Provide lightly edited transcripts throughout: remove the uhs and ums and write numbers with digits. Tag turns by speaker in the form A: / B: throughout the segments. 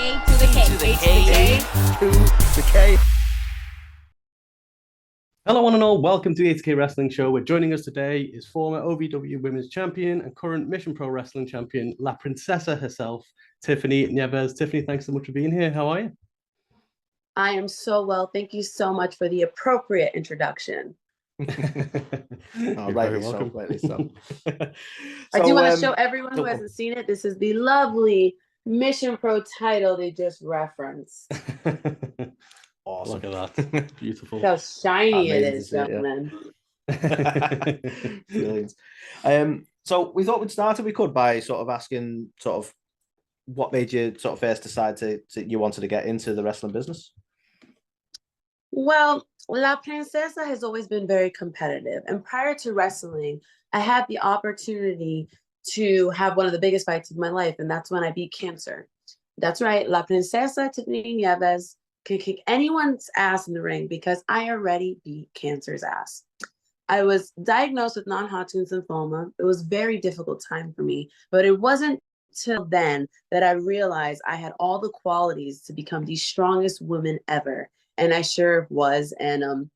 A: A to the K.
B: to the K.
C: To the K.
D: Hello, one and all. Welcome to the A2K Wrestling Show. Where joining us today is former OVW Women's Champion and current Mission Pro Wrestling Champion, La Princesa herself, Tiffany Nieves. Tiffany, thanks so much for being here. How are you?
E: I am so well. Thank you so much for the appropriate introduction.
C: Rightly so.
E: I do want to show everyone who hasn't seen it. This is the lovely Mission Pro title they just referenced.
D: Awesome. Look at that. Beautiful.
E: How shiny it is, gentlemen.
C: Brilliant. So we thought we'd start, if we could, by sort of asking sort of what made you sort of first decide to you wanted to get into the wrestling business?
E: Well, La Princesa has always been very competitive. And prior to wrestling, I had the opportunity to have one of the biggest fights of my life. And that's when I beat cancer. That's right. La Princesa, Tiffany Nieves, can kick anyone's ass in the ring because I already beat cancer's ass. I was diagnosed with non-Hodgkin's lymphoma. It was a very difficult time for me, but it wasn't till then that I realized I had all the qualities to become the strongest woman ever. And I sure was. And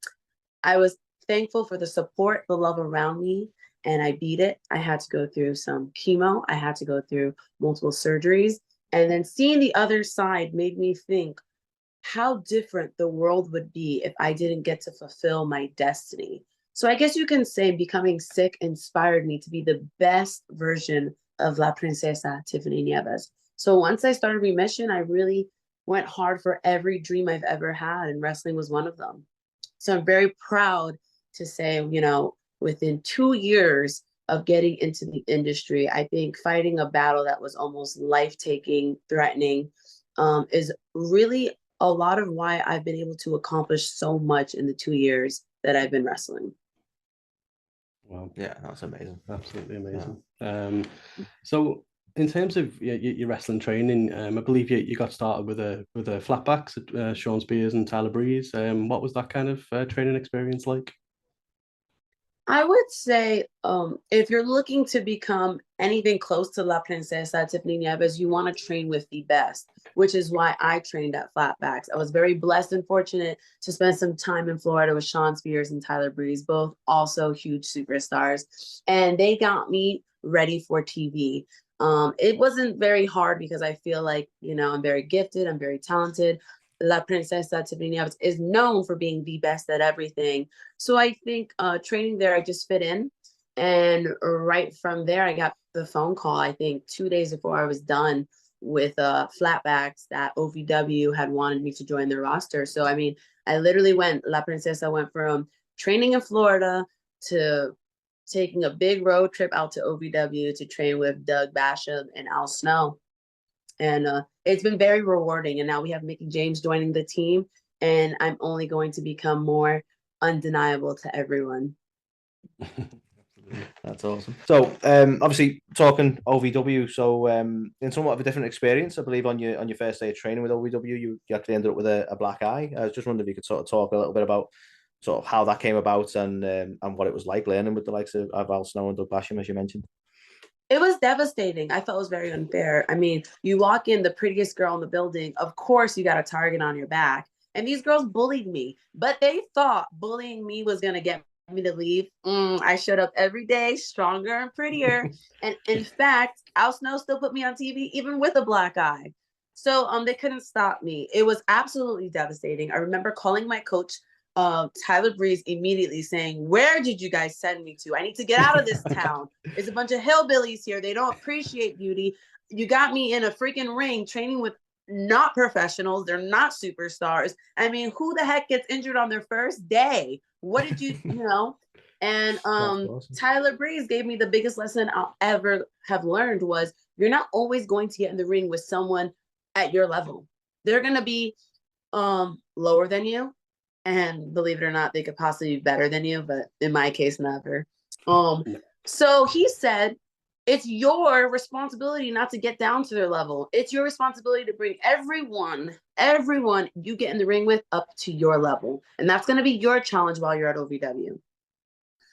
E: I was thankful for the support, the love around me, and I beat it. I had to go through some chemo. I had to go through multiple surgeries. And then seeing the other side made me think how different the world would be if I didn't get to fulfill my destiny. So I guess you can say becoming sick inspired me to be the best version of La Princesa, Tiffany Nieves. So once I started Remission, I really went hard for every dream I've ever had, and wrestling was one of them. So I'm very proud to say, you know, within 2 years of getting into the industry, I think fighting a battle that was almost life-taking, threatening, is really a lot of why I've been able to accomplish so much in the 2 years that I've been wrestling.
D: Wow.
C: Yeah, that's amazing.
D: Absolutely amazing. Yeah. So in terms of your wrestling training, I believe you got started with a Flatbacks at Shawn Spears and Tyler Breeze. What was that kind of training experience like?
E: I would say if you're looking to become anything close to La Princesa, Tiffany Nieves, you want to train with the best, which is why I trained at Flatbacks. I was very blessed and fortunate to spend some time in Florida with Shawn Spears and Tyler Breeze, both also huge superstars. And they got me ready for TV. It wasn't very hard because I feel like, you know, I'm very gifted, I'm very talented. La Princesa, Tiffany Nieves, is known for being the best at everything. So I think training there, I just fit in. And right from there, I got the phone call, I think 2 days before I was done with Flatbacks, that OVW had wanted me to join their roster. So, I mean, I literally La Princesa went from training in Florida to taking a big road trip out to OVW to train with Doug Basham and Al Snow. And it's been very rewarding. And now we have Mickie James joining the team, and I'm only going to become more undeniable to everyone.
C: That's awesome. So obviously talking OVW, so in somewhat of a different experience, I believe on your first day of training with OVW, you actually ended up with a black eye. I was just wondering if you could sort of talk a little bit about sort of how that came about and what it was like learning with the likes of Al Snow and Doug Basham, as you mentioned.
E: It was devastating. I felt it was very unfair. I mean, you walk in, the prettiest girl in the building, of course you got a target on your back. And these girls bullied me, but they thought bullying me was going to get me to leave. I showed up every day, stronger and prettier. And in fact, Al Snow still put me on TV, even with a black eye. So they couldn't stop me. It was absolutely devastating. I remember calling my coach, Tyler Breeze, immediately saying, "Where did you guys send me to? I need to get out of this town. There's a bunch of hillbillies here. They don't appreciate beauty. You got me in a freaking ring training with not professionals. They're not superstars. I mean, who the heck gets injured on their first day? What did you know?" And awesome. Tyler Breeze gave me the biggest lesson I'll ever have learned was you're not always going to get in the ring with someone at your level. They're going to be lower than you. And believe it or not, they could possibly be better than you, but in my case, never. So he said, it's your responsibility not to get down to their level. It's your responsibility to bring everyone you get in the ring with up to your level. And that's going to be your challenge while you're at OVW.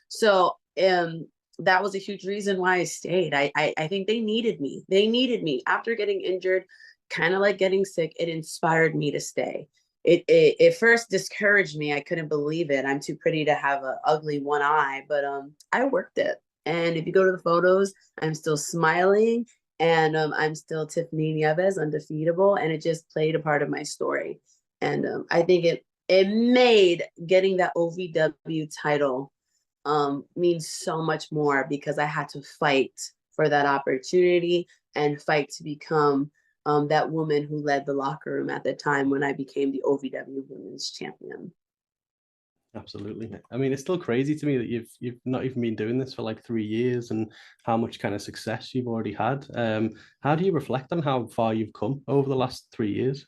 E: So that was a huge reason why I stayed. I think they needed me. They needed me. After getting injured, kind of like getting sick, it inspired me to stay. It first discouraged me. I couldn't believe it. I'm too pretty to have an ugly one eye, but I worked it. And if you go to the photos, I'm still smiling, and I'm still Tiffany Nieves, undefeatable, and it just played a part of my story. And I think it made getting that OVW title means so much more, because I had to fight for that opportunity and fight to become that woman who led the locker room at the time when I became the OVW Women's Champion.
D: Absolutely. I mean, it's still crazy to me that you've not even been doing this for like 3 years, and how much kind of success you've already had. How do you reflect on how far you've come over the last 3 years?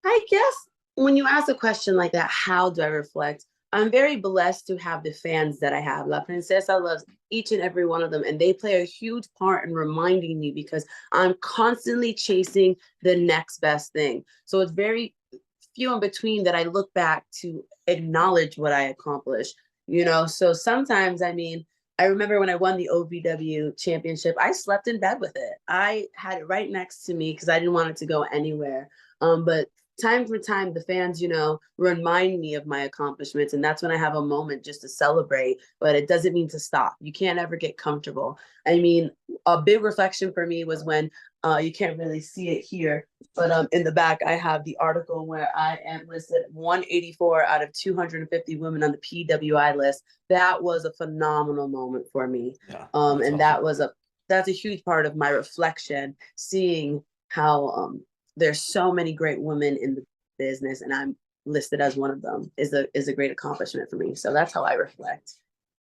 E: I guess when you ask a question like that, how do I reflect? I'm very blessed to have the fans that I have. La Princesa loves each and every one of them, and they play a huge part in reminding me, because I'm constantly chasing the next best thing. So it's very few in between that I look back to acknowledge what I accomplished, you know? So sometimes, I mean, I remember when I won the OVW championship, I slept in bed with it. I had it right next to me because I didn't want it to go anywhere. But time for time, the fans, you know, remind me of my accomplishments. And that's when I have a moment just to celebrate, but it doesn't mean to stop. You can't ever get comfortable. I mean, a big reflection for me was when you can't really see it here, but in the back, I have the article where I am listed 184 out of 250 women on the PWI list. That was a phenomenal moment for me.
C: Yeah,
E: and awesome. That's a huge part of my reflection, seeing how there's so many great women in the business, and I'm listed as one of them is a great accomplishment for me. So that's how I reflect.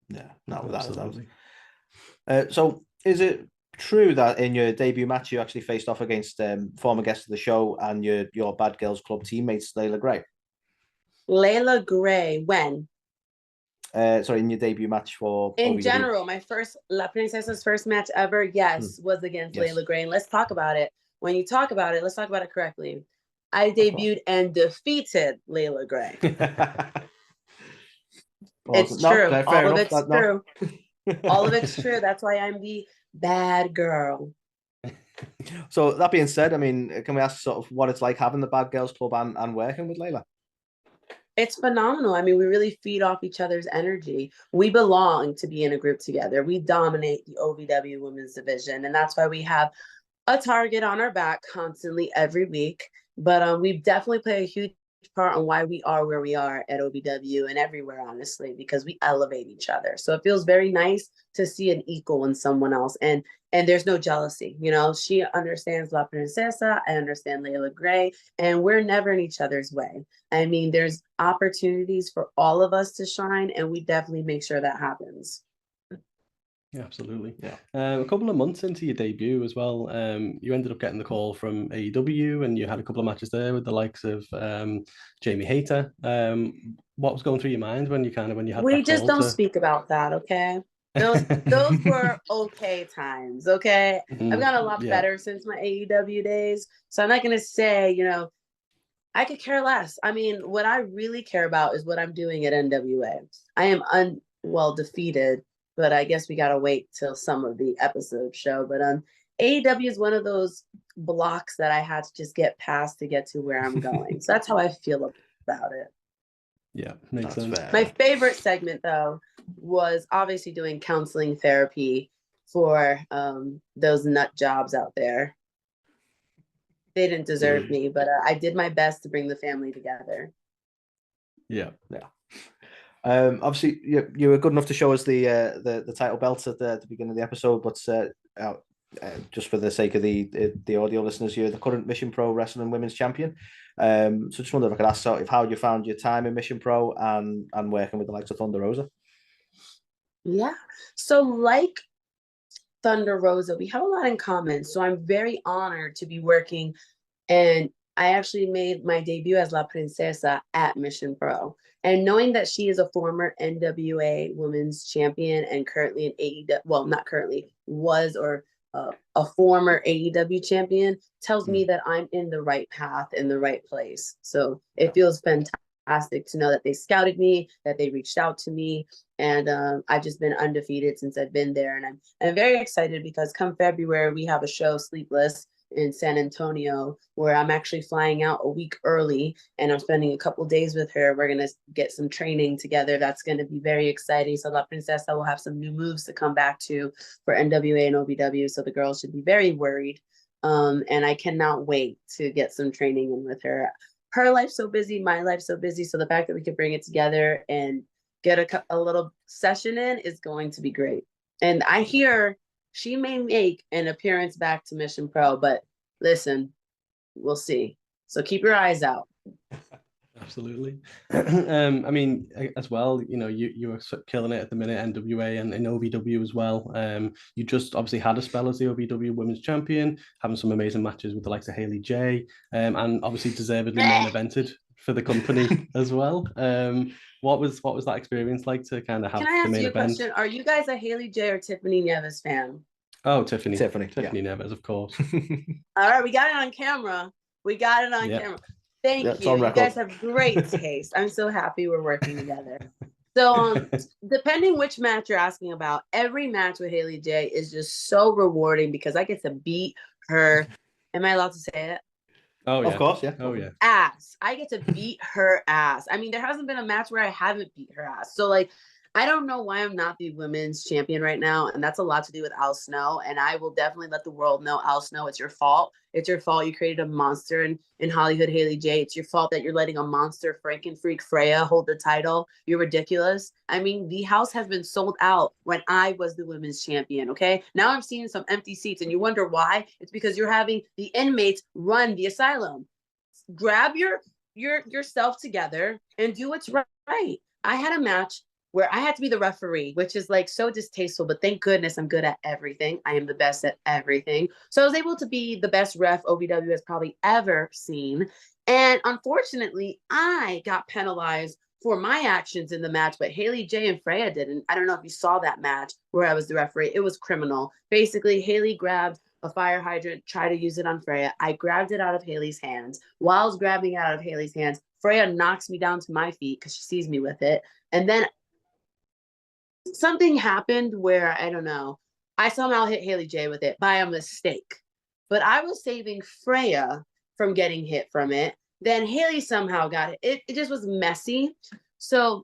C: Yeah, no, without a doubt. So is it true that in your debut match you actually faced off against former guest of the show and your Bad Girls Club teammates, Leila Grey?
E: Leila Grey, when?
C: Sorry, in your debut match for
E: in
C: OVW.
E: General, my first La Princesa's first match ever, yes, was against Leila Grey. And let's talk about it. When you talk about it, let's talk about it correctly. I debuted and defeated Leila Grey. It's true. All of it's true. All of it's true. That's why I'm the bad girl.
C: So that being said, I mean, can we ask sort of what it's like having the Bad Girls Club and working with Leila?
E: It's phenomenal. I mean, we really feed off each other's energy. We belong to be in a group together. We dominate the OVW Women's Division, and that's why we have a target on our back constantly every week. But we definitely play a huge part on why we are where we are at OVW and everywhere, honestly, because we elevate each other. So it feels very nice to see an equal in someone else. And there's no jealousy, you know. She understands La Princesa, I understand Leila Grey, and we're never in each other's way. I mean, there's opportunities for all of us to shine, and we definitely make sure that happens.
D: Yeah, absolutely. Yeah. A couple of months into your debut as well, you ended up getting the call from AEW, and you had a couple of matches there with the likes of Jamie Hayter. What was going through your mind when you had?
E: We just don't speak about that, okay? Those were okay times, okay? I've gotten a lot better since my AEW days, so I'm not gonna say, you know, I could care less. I mean, what I really care about is what I'm doing at NWA. I am defeated, but I guess we gotta wait till some of the episodes show. But AEW is one of those blocks that I had to just get past to get to where I'm going. So that's how I feel about it.
D: Yeah, makes sense.
C: Fair.
E: My favorite segment, though, was obviously doing counseling therapy for those nut jobs out there. They didn't deserve me, but I did my best to bring the family together.
D: Yeah.
C: Obviously, you were good enough to show us the title belt at the beginning of the episode, but just for the sake of the audio listeners, you're the current Mission Pro Wrestling Women's Champion. So just wondered if I could ask sort of how you found your time in Mission Pro and working with the likes of Thunder Rosa.
E: Yeah. So like Thunder Rosa, we have a lot in common. So I'm very honored to be working, and I actually made my debut as La Princesa at Mission Pro. And knowing that she is a former NWA Women's Champion and currently an AEW, well, not currently, was or a former AEW champion, tells me that I'm in the right path, in the right place. So it feels fantastic to know that they scouted me, that they reached out to me, and I've just been undefeated since I've been there. And I'm very excited because come February, we have a show, Sleepless, in San Antonio, where I'm actually flying out a week early and I'm spending a couple days with her. We're going to get some training together. That's going to be very exciting. So La Princesa will have some new moves to come back to for NWA and OVW. So the girls should be very worried. And I cannot wait to get some training in with her. Her life's so busy, my life's so busy. So the fact that we could bring it together and get a little session in is going to be great. And I hear she may make an appearance back to Mission Pro, but listen, we'll see. So keep your eyes out.
D: Absolutely. I mean, as well, you know, you are killing it at the minute, NWA and OVW as well. You just obviously had a spell as the OVW Women's Champion, having some amazing matches with the likes of Hailey J, and obviously deservedly main evented for the company as well. What was that experience like to kind of have
E: Can I
D: the main
E: ask you a
D: event?
E: question? Are you guys a Hailey J or Tiffany Nieves fan?
D: Oh, Tiffany
C: yeah.
D: Nieves, of course.
E: All right, we got it on camera. Camera. Thank you. You guys have great taste. I'm so happy we're working together. So, depending which match you're asking about, every match with Hailey J is just so rewarding because I get to beat her. Am I allowed to say it?
D: Oh, yeah.
C: Of course, yeah.
D: Oh, yeah.
E: Ass. I get to beat her ass. I mean, there hasn't been a match where I haven't beat her ass. So, like, I don't know why I'm not the women's champion right now. And that's a lot to do with Al Snow. And I will definitely let the world know, Al Snow, it's your fault. It's your fault. You created a monster in Hollywood, Hailey J. It's your fault that you're letting a monster Frankenfreak Freya hold the title. You're ridiculous. I mean, the house has been sold out when I was the women's champion. Okay. Now I'm seeing some empty seats and you wonder why. It's because you're having the inmates run the asylum. Grab yourself together and do what's right. I had a match where I had to be the referee, which is like so distasteful, but thank goodness I'm good at everything. I am the best at everything. So I was able to be the best ref OVW has probably ever seen. And unfortunately, I got penalized for my actions in the match, but Hailey J and Freya didn't. I don't know if you saw that match where I was the referee. It was criminal. Basically, Hailey grabbed a fire hydrant, tried to use it on Freya. I grabbed it out of Hailey's hands. While I was grabbing it out of Hailey's hands, Freya knocks me down to my feet because she sees me with it. And then something happened where, I don't know, I somehow hit Hailey J with it by a mistake. But I was saving Freya from getting hit from it. Then Hailey somehow got it. It just was messy. So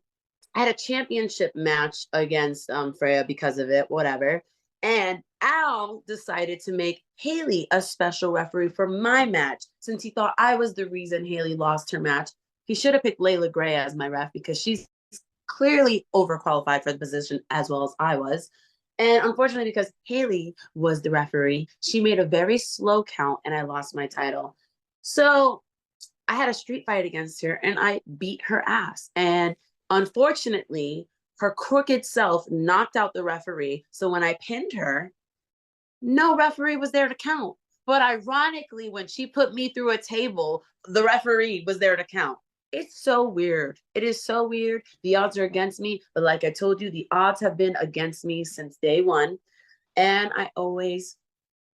E: I had a championship match against Freya because of it, whatever. And Al decided to make Hailey a special referee for my match since he thought I was the reason Hailey lost her match. He should have picked Leila Grey as my ref because she's clearly overqualified for the position as well as I was. And unfortunately, because Hailey was the referee, she made a very slow count and I lost my title. So I had a street fight against her and I beat her ass. And unfortunately, her crooked self knocked out the referee. So when I pinned her, no referee was there to count. But ironically, when she put me through a table, the referee was there to count. It's so weird. It is so weird. The odds are against me. But like I told you, the odds have been against me since day one. And I always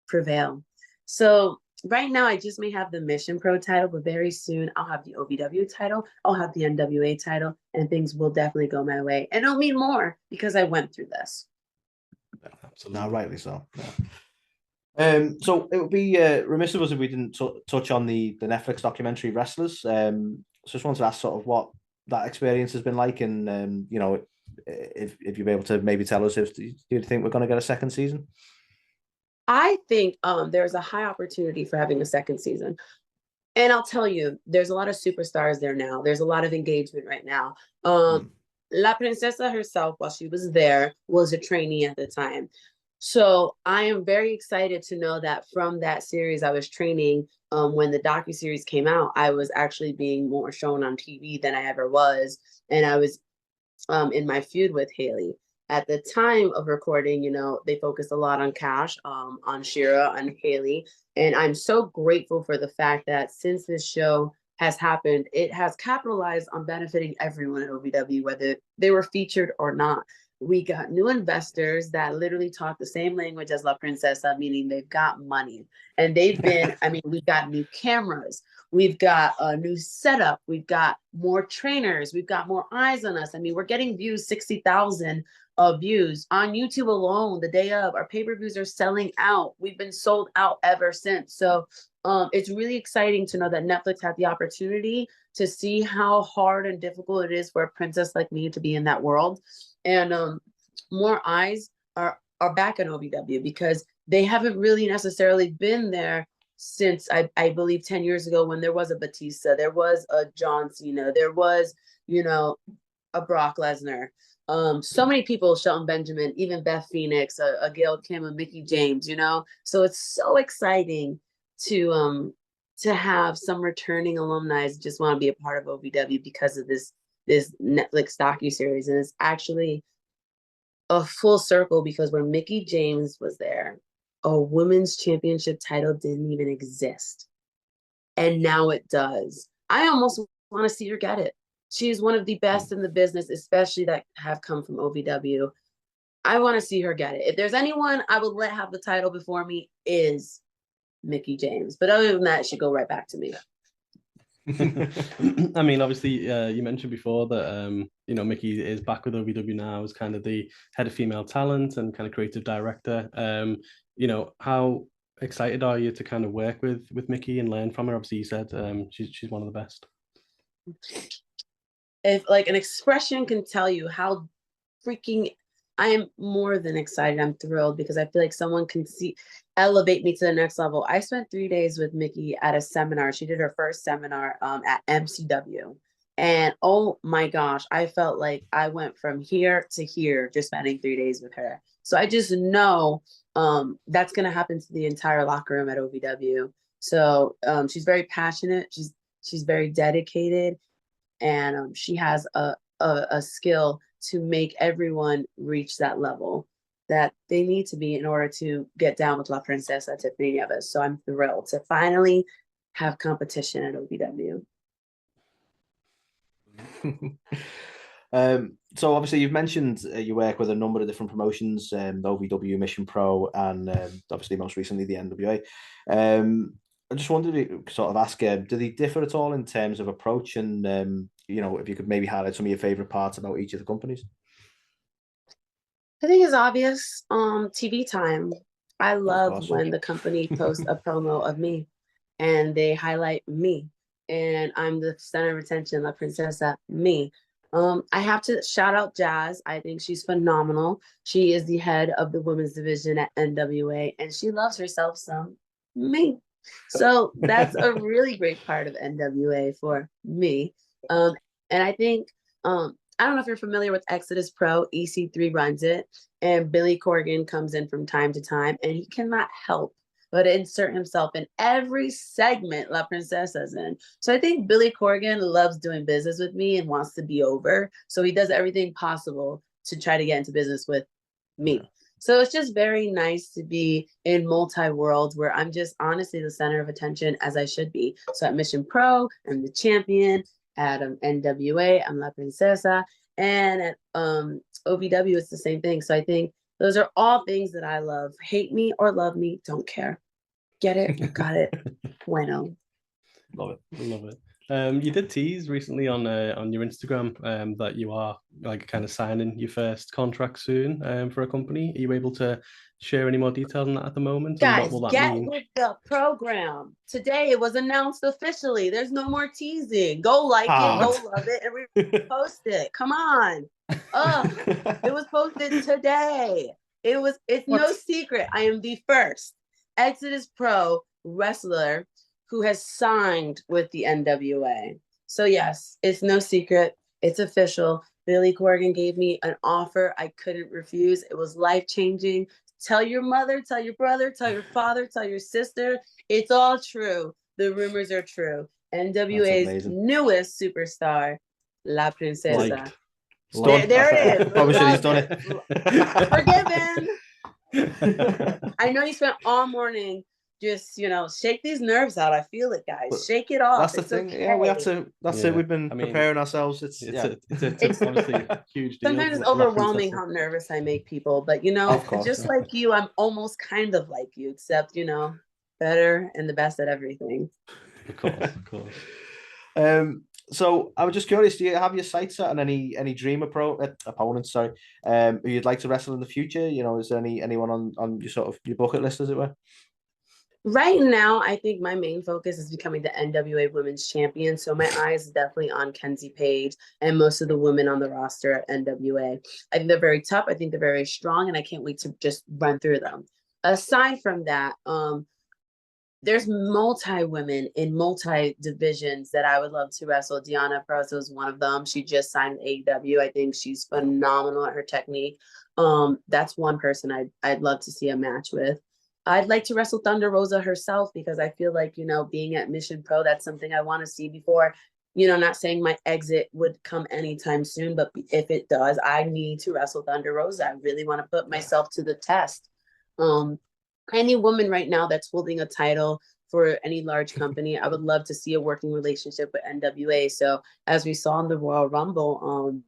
E: prevail. So right now, I just may have the Mission Pro title, but very soon I'll have the OVW title. I'll have the NWA title, and things will definitely go my way. And it'll mean more because I went through this.
C: Absolutely. No, rightly so. So it would be remiss of us if we didn't touch on the Netflix documentary Wrestlers. So just wanted to ask sort of what that experience has been like, and you know, if you'd be able to maybe tell us if do you think we're going to get a second season?
E: I think there's a high opportunity for having a second season. And I'll tell you, there's a lot of superstars there now. There's a lot of engagement right now. La Princesa herself, while she was there, was a trainee at the time. So I am very excited to know that from that series I was training, when the docuseries came out, I was actually being more shown on TV than I ever was. And I was in my feud with Hailey. At the time of recording, you know, they focused a lot on Cash, on Shira, on Hailey. And I'm so grateful for the fact that since this show has happened, it has capitalized on benefiting everyone at OVW, whether they were featured or not. we got new investors that literally talk the same language as La Princesa, meaning they've got money. And they've been, I mean, we've got new cameras, we've got a new setup, we've got more trainers, we've got more eyes on us. I mean, we're getting views, 60,000 views on YouTube alone the day of. Our pay-per-views are selling out. We've been sold out ever since. So it's really exciting to know that Netflix had the opportunity to see how hard and difficult it is for a princess like me to be in that world. And more eyes are back in OVW because they haven't really necessarily been there since I believe 10 years ago, when there was a Batista, there was a John Cena, there was, you know, a Brock Lesnar. So many people, Shelton Benjamin, even Beth Phoenix, a Gail Kim, a Mickie James, you know. So it's so exciting to have some returning alumni just want to be a part of OVW because of this Netflix docuseries. And it's actually a full circle, because when Mickie James was there, a women's championship title didn't even exist. And now it does. I almost want to see her get it. She's one of the best in the business, especially that have come from OVW. I want to see her get it. If there's anyone I would let have the title before me, is Mickie James. But other than that, it should go right back to me.
D: I mean, obviously, you mentioned before that you know, Mickie is back with OVW now as kind of the head of female talent and kind of creative director. You know, how excited are you to kind of work with Mickie and learn from her? Obviously, you said she's one of the best.
E: If like an expression can tell you how freaking, I am more than excited. I'm thrilled because I feel like someone can elevate me to the next level. I spent 3 days with Mickie at a seminar. She did her first seminar at MCW. And oh my gosh, I felt like I went from here to here just spending 3 days with her. So I just know that's going to happen to the entire locker room at OVW. So she's very passionate. She's very dedicated. And she has a skill to make everyone reach that level that they need to be in order to get down with La Princesa, Tiffany Nieves. So I'm thrilled to finally have competition at OVW.
C: So obviously you've mentioned you work with a number of different promotions, the OVW Mission Pro, and obviously most recently the NWA. I just wanted to sort of ask, do they differ at all in terms of approach? And you know, if you could maybe highlight some of your favorite parts about each of the companies.
E: I think it's obvious. TV time. I love when the company posts a promo of me and they highlight me, and I'm the center of attention, La Princesa, me. I have to shout out Jazz. I think she's phenomenal. She is the head of the women's division at NWA, and she loves herself some me. So that's a really great part of NWA for me. And I think, I don't know if you're familiar with Exodus Pro, EC3 runs it, and Billy Corgan comes in from time to time, and he cannot help but insert himself in every segment La Princesa's in. So I think Billy Corgan loves doing business with me and wants to be over. So he does everything possible to try to get into business with me. So it's just very nice to be in multi-worlds where I'm just honestly the center of attention, as I should be. So at Mission Pro, I'm the champion. At NWA, I'm La Princesa. And at OVW, it's the same thing. So I think those are all things that I love. Hate me or love me, don't care. Get it, got it, bueno.
D: Love it, love it. You did tease recently on your Instagram that you are like kind of signing your first contract soon for a company. Are you able to share any more details on that at the moment?
E: Guys,
D: and what will that
E: get
D: mean?
E: with the program. Today it was announced officially. There's no more teasing. Go like it, go love it, and repost it. Come on. It was posted today. It's no secret. I am the first Exodus Pro wrestler who has signed with the NWA. So yes, it's no secret. It's official. Billy Corgan gave me an offer I couldn't refuse. It was life-changing. Tell your mother, tell your brother, tell your father, tell your sister. It's all true. The rumors are true. NWA's newest superstar, La Princesa. There it is.
C: Probably should he's done it.
E: Forgiven. I know you spent all morning just, shake these nerves out. I feel it, guys. Shake it off.
C: That's the
E: it's
C: thing.
E: okay.
C: Yeah, we have to. That's it. We've been
D: I mean,
C: preparing ourselves. It's
D: obviously a huge deal.
E: Sometimes it's overwhelming how nervous I make people, but
C: Of course,
E: just like you, I'm almost kind of like you, except better and the best at everything.
D: Of course.
C: So I was just curious, do you have your sights set on any dream opponents, sorry, who you'd like to wrestle in the future? Is there anyone on your sort of your bucket list, as it were?
E: Right now, I think my main focus is becoming the NWA Women's Champion. So my eyes is definitely on Kenzie Page and most of the women on the roster at NWA. I think they're very tough. I think they're very strong, and I can't wait to just run through them. Aside from that, there's multi-women in multi-divisions that I would love to wrestle. Deonna Purrazzo is one of them. She just signed AEW. I think she's phenomenal at her technique. That's one person I'd love to see a match with. I'd like to wrestle Thunder Rosa herself, because I feel like, being at Mission Pro, that's something I want to see before. Not saying my exit would come anytime soon, but if it does, I need to wrestle Thunder Rosa. I really want to put myself to the test. Any woman right now that's holding a title for any large company, I would love to see a working relationship with NWA. So as we saw in the Royal Rumble,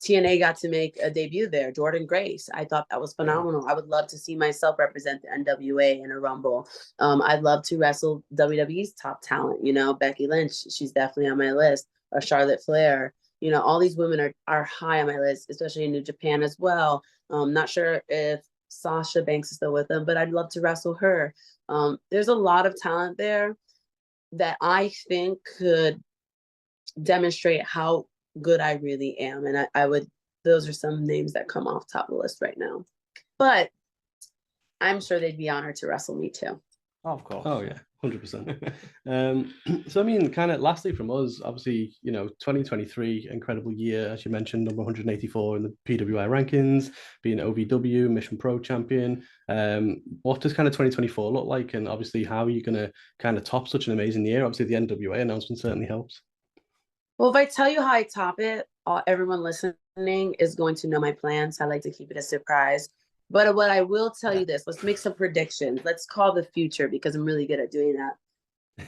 E: TNA got to make a debut there, Jordan Grace. I thought that was phenomenal. I would love to see myself represent the NWA in a Rumble. I'd love to wrestle WWE's top talent, Becky Lynch, she's definitely on my list, or Charlotte Flair. All these women are high on my list, especially in New Japan as well. Not sure if Sasha Banks is still with them, but I'd love to wrestle her. There's a lot of talent there that I think could demonstrate how good I really am. And those are some names that come off top of the list right now. But I'm sure they'd be honored to wrestle me too.
C: Oh, of course.
D: Oh yeah, 100%. So I mean, kind of lastly from us, obviously, 2023, incredible year, as you mentioned, number 184 in the PWI rankings, being OVW Mission Pro champion. What does kind of 2024 look like? And obviously, how are you going to kind of top such an amazing year? Obviously, the NWA announcement certainly helps.
E: Well, if I tell you how I top it, everyone listening is going to know my plans. I like to keep it a surprise. But what I will tell you this, let's make some predictions. Let's call the future, because I'm really good at doing that.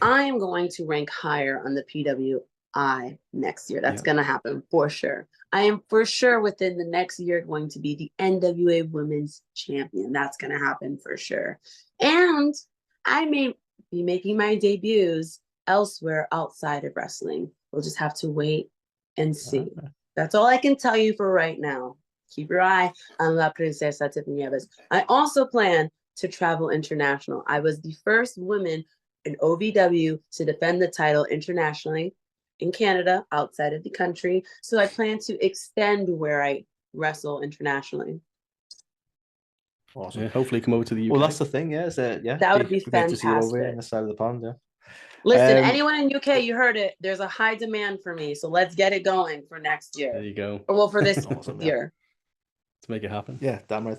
E: I am going to rank higher on the PWI next year. That's going to happen for sure. I am for sure within the next year going to be the NWA Women's Champion. That's going to happen for sure. And I may be making my debuts elsewhere outside of wrestling. We'll just have to wait and see. That's all I can tell you for right now. Keep your eye on La Princesa, Tiffany Nieves. I also plan to travel international. I was the first woman in OVW to defend the title internationally in Canada, outside of the country. So I plan to extend where I wrestle internationally.
C: Awesome.
D: Yeah, hopefully come over to the UK.
C: Well, that's the thing, yeah.
E: That would be fantastic.
C: To see you over on the side of the pond, yeah.
E: Listen, anyone in UK, you heard it. There's a high demand for me, so let's get it going for next year.
D: There you go.
E: Or well, for this
C: awesome,
E: year.
D: To make it happen.
C: Yeah, damn right.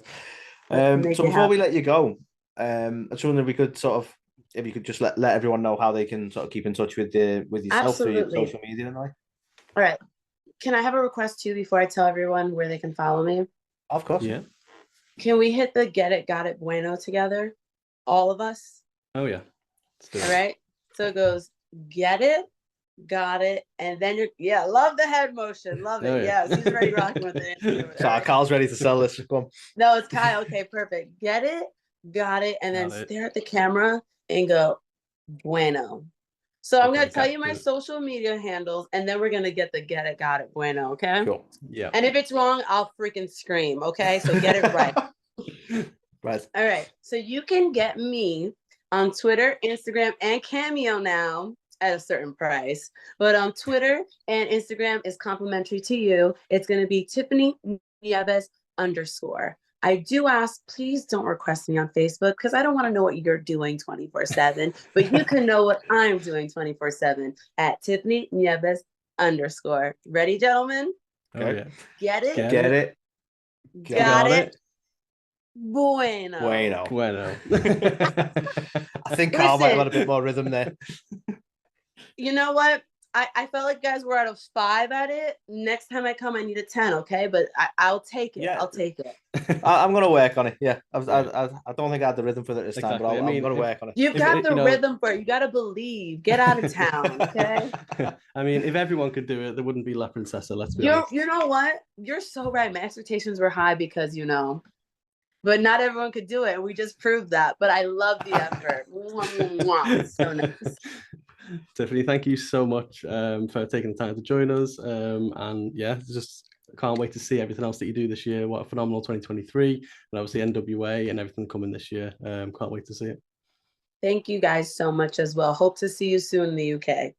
C: So before we let you go, I just wonder if you could just let everyone know how they can sort of keep in touch with yourself through your social media and like.
E: All right. Can I have a request too before I tell everyone where they can follow me?
C: Of course.
D: Yeah.
E: Can we hit the Get It, Got It, Bueno together? All of us?
D: Oh, yeah.
E: All right. So it goes, get it, got it, and then love the head motion. Love it. Yes, he's already rocking with it.
C: So Kyle's ready to sell this. Come on.
E: No, it's Kyle. Okay, perfect. Get it, got it, and then stare at the camera and go, bueno. So I'm going to tell you my social media handles, and then we're going to get the Get It, Got It, bueno, okay?
C: Cool.
D: Yeah.
E: And if it's wrong, I'll freaking scream, okay? So get it right.
C: Right.
E: All right. So you can get me on Twitter, Instagram, and Cameo now at a certain price. But on Twitter and Instagram is complimentary to you. It's going to be Tiffany Nieves _ I do ask, please don't request me on Facebook, because I don't want to know what you're doing 24/7, but you can know what I'm doing 24/7 at Tiffany Nieves _. Ready, gentlemen?
D: Oh, yeah.
E: Get it?
C: Get it.
E: Got it. Bueno.
C: I think Carl might have had a bit more rhythm there.
E: You know what? I felt like you guys were at a 5 at it. Next time I come, I need a 10, okay? But I'll take it.
C: Yeah.
E: I'll take it.
C: I'm going to work on it. Yeah. I
D: Yeah.
C: don't think I had the rhythm for it this time,
D: Exactly.
C: but
D: I
C: I'm
D: mean,
C: going to work on it.
E: You've
D: If
E: got
D: it-
E: the
D: you know-
E: rhythm for it. You got to believe. Get out of town, okay?
D: I mean, if everyone could do it, there wouldn't be La Princesa, let's be honest.
E: You know what? You're so right. My expectations were high because, but not everyone could do it. And we just proved that. But I love the effort. Mwah, mwah. So nice.
D: Tiffany, thank you so much for taking the time to join us. And yeah, just can't wait to see everything else that you do this year. What a phenomenal 2023. And obviously NWA and everything coming this year. Can't wait to see it.
E: Thank you guys so much as well. Hope to see you soon in the UK.